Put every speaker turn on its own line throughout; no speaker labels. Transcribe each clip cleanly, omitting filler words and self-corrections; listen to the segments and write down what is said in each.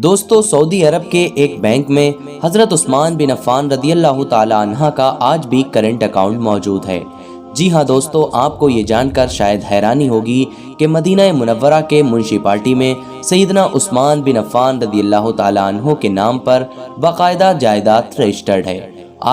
دوستو سعودی عرب کے ایک بینک میں حضرت عثمان بن عفان رضی اللہ تعالی عنہ کا آج بھی کرنٹ اکاؤنٹ موجود ہے۔ جی ہاں دوستو، آپ کو یہ جان کر شاید حیرانی ہوگی کہ مدینہ منورہ کے منشیپالٹی میں سیدنا عثمان بن عفان رضی اللہ تعالی عنہ کے نام پر باقاعدہ جائیداد رجسٹرڈ ہے۔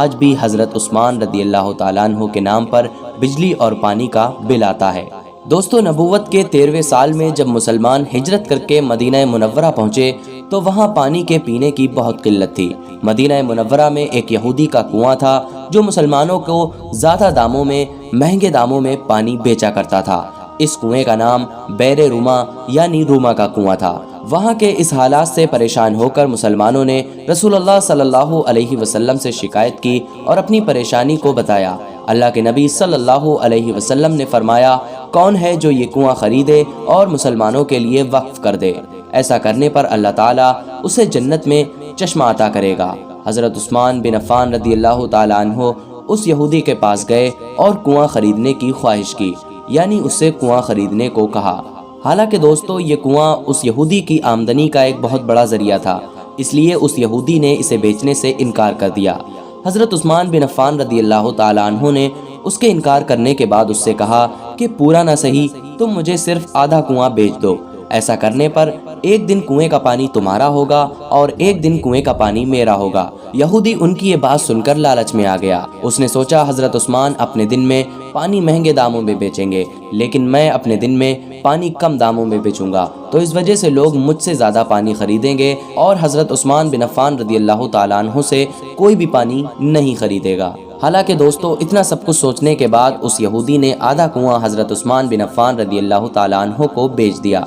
آج بھی حضرت عثمان رضی اللہ تعالی عنہ کے نام پر بجلی اور پانی کا بل آتا ہے۔ دوستو نبوت کے 13ویں سال میں جب مسلمان ہجرت کر کے مدینہ منورہ پہنچے تو وہاں پانی کے پینے کی بہت قلت تھی۔ مدینہ منورہ میں ایک یہودی کا کنواں تھا جو مسلمانوں کو زیادہ داموں میں، مہنگے داموں میں پانی بیچا کرتا تھا۔ اس کنویں کا نام بیر روما یعنی روما کا کنواں تھا۔ وہاں کے اس حالات سے پریشان ہو کر مسلمانوں نے رسول اللہ صلی اللہ علیہ وسلم سے شکایت کی اور اپنی پریشانی کو بتایا۔ اللہ کے نبی صلی اللہ علیہ وسلم نے فرمایا، کون ہے جو یہ کنواں خریدے اور مسلمانوں کے لیے وقف کر دے؟ ایسا کرنے پر اللہ تعالیٰ اسے جنت میں چشمہ عطا کرے گا۔ حضرت عثمان بن عفان رضی اللہ تعالیٰ عنہ اس یہودی کے پاس گئے اور کنواں خریدنے کی خواہش کی، یعنی اس سے کنواں خریدنے کو کہا۔ حالانکہ دوستو یہ کنواں اس یہودی کی آمدنی کا ایک بہت بڑا ذریعہ تھا، اس لیے اس یہودی نے اسے بیچنے سے انکار کر دیا۔ حضرت عثمان بن عفان رضی اللہ تعالیٰ عنہ نے اس کے انکار کرنے کے بعد اس سے کہا کہ پورا نہ صحیح تم مجھے صرف آدھا کنواں بیچ دو۔ ایسا کرنے پر ایک دن کنویں کا پانی تمہارا ہوگا اور ایک دن کنویں کا پانی میرا ہوگا۔ یہودی ان کی یہ بات سن کر لالچ میں آ گیا۔ اس نے سوچا حضرت عثمان اپنے دن میں پانی مہنگے داموں میں بیچیں گے، لیکن میں اپنے دن میں پانی کم داموں میں بیچوں گا، تو اس وجہ سے لوگ مجھ سے زیادہ پانی خریدیں گے اور حضرت عثمان بن عفان رضی اللہ تعالیٰ عنہ سے کوئی بھی پانی نہیں خریدے گا۔ حالانکہ دوستو اتنا سب کچھ سوچنے کے بعد اس یہودی نے آدھا کنواں حضرت عثمان بن عفان رضی اللہ تعالیٰ عنہ کو بیچ دیا۔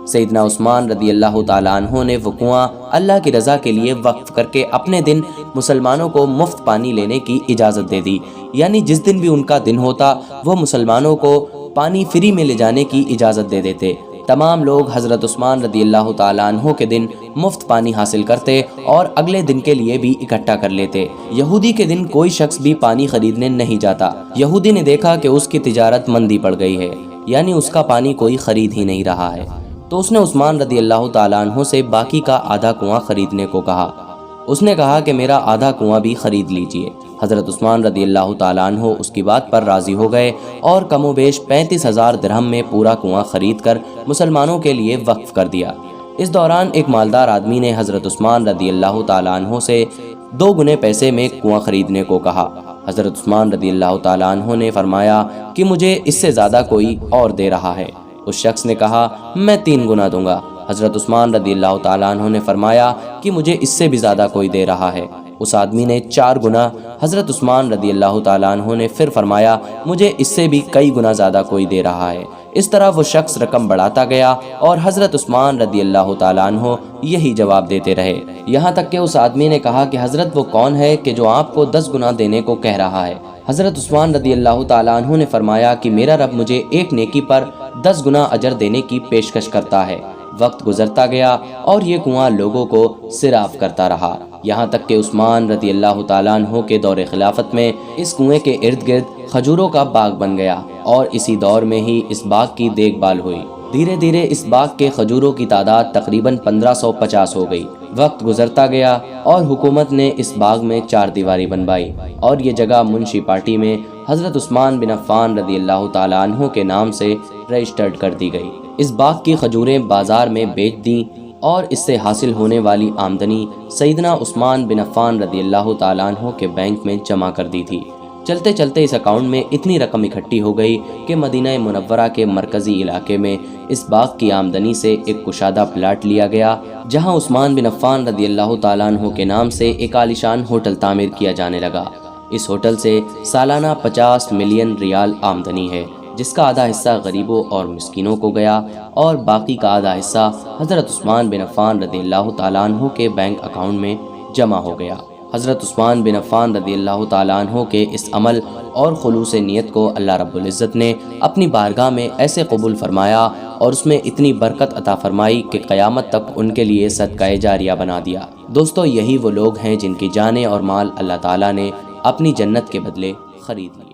سیدنا عثمان رضی اللہ تعالیٰ عنہ نے وہ کنواں اللہ کی رضا کے لیے وقف کر کے اپنے دن مسلمانوں کو مفت پانی لینے کی اجازت دے دی، یعنی جس دن بھی ان کا دن ہوتا وہ مسلمانوں کو پانی فری میں لے جانے کی اجازت دے دیتے۔ تمام لوگ حضرت عثمان رضی اللہ تعالیٰ عنہ کے دن مفت پانی حاصل کرتے اور اگلے دن کے لیے بھی اکٹھا کر لیتے۔ یہودی کے دن کوئی شخص بھی پانی خریدنے نہیں جاتا۔ یہودی نے دیکھا کہ اس کی تجارت مندی پڑ گئی ہے، یعنی اس کا پانی کوئی خرید ہی نہیں رہا ہے، تو اس نے عثمان رضی اللہ تعالیٰ عنہ سے باقی کا آدھا کنواں خریدنے کو کہا۔ اس نے کہا کہ میرا آدھا کنواں بھی خرید لیجئے۔ حضرت عثمان رضی اللہ تعالیٰ عنہ اس کی بات پر راضی ہو گئے اور کم و بیش 35,000 درہم میں پورا کنواں خرید کر مسلمانوں کے لیے وقف کر دیا۔ اس دوران ایک مالدار آدمی نے حضرت عثمان رضی اللہ تعالیٰ عنہ سے 2 گنے پیسے میں کنواں خریدنے کو کہا۔ حضرت عثمان رضی اللہ تعالیٰ عنہ نے فرمایا کہ مجھے اس سے زیادہ کوئی اور دے رہا ہے۔ اس شخص نے کہا میں 3 گنا دوں گا۔ حضرت عثمان رضی اللہ تعالیٰ عنہ نے فرمایا کہ مجھے اس سے بھی زیادہ کوئی دے رہا ہے۔ اس آدمی نے 4 گنا۔ حضرت عثمان رضی اللہ تعالیٰ عنہ نے پھر فرمایا مجھے اس سے بھی کئی گنا زیادہ کوئی دے رہا ہے۔ اس طرح وہ شخص رقم بڑھاتا گیا اور حضرت عثمان رضی اللہ تعالیٰ عنہ یہی جواب دیتے رہے، یہاں تک کہ اس آدمی نے کہا کہ حضرت وہ کون ہے کہ جو آپ کو 10 گنا دینے کو کہہ رہا ہے؟ حضرت عثمان رضی اللہ تعالیٰ عنہ نے فرمایا کہ میرا رب مجھے ایک نیکی پر 10 گنا اجر دینے کی پیشکش کرتا ہے۔ وقت گزرتا گیا اور یہ کنواں لوگوں کو سیراب کرتا رہا، یہاں تک کہ عثمان رضی اللہ تعالیٰ عنہ کے دور خلافت میں اس کنویں کے ارد گرد کھجوروں کا باغ بن گیا اور اسی دور میں ہی اس باغ کی دیکھ بھال ہوئی۔ دھیرے دھیرے اس باغ کے کھجوروں کی تعداد تقریباً 1550 ہو گئی۔ وقت گزرتا گیا اور حکومت نے اس باغ میں 4 دیواری بنوائی اور یہ جگہ منشیپالٹی میں حضرت عثمان بن عفان رضی اللہ تعالیٰ عنہ کے نام سے رجسٹرڈ کر دی گئی۔ اس باغ کی کھجوریں بازار میں بیچ دیں اور اس سے حاصل ہونے والی آمدنی سیدنا عثمان بن عفان رضی اللہ تعالیٰ عنہ کے بینک میں جمع کر دی تھی۔ چلتے چلتے اس اکاؤنٹ میں اتنی رقم اکٹھی ہو گئی کہ مدینہ منورہ کے مرکزی علاقے میں اس باغ کی آمدنی سے ایک کشادہ پلاٹ لیا گیا، جہاں عثمان بن عفان رضی اللہ تعالیٰ عنہ کے نام سے ایک عالیشان ہوٹل تعمیر کیا جانے لگا۔ اس ہوٹل سے سالانہ 50 ملین ریال آمدنی ہے، جس کا آدھا حصہ غریبوں اور مسکینوں کو گیا اور باقی کا آدھا حصہ حضرت عثمان بن عفان رضی اللہ تعالیٰ عنہ کے بینک اکاؤنٹ میں جمع ہو گیا۔ حضرت عثمان بن عفان رضی اللہ تعالیٰ عنہ کے اس عمل اور خلوص نیت کو اللہ رب العزت نے اپنی بارگاہ میں ایسے قبول فرمایا اور اس میں اتنی برکت عطا فرمائی کہ قیامت تک ان کے لیے صدقہ جاریہ بنا دیا۔ دوستو یہی وہ لوگ ہیں جن کی جانیں اور مال اللہ تعالیٰ نے اپنی جنت کے بدلے خرید لی۔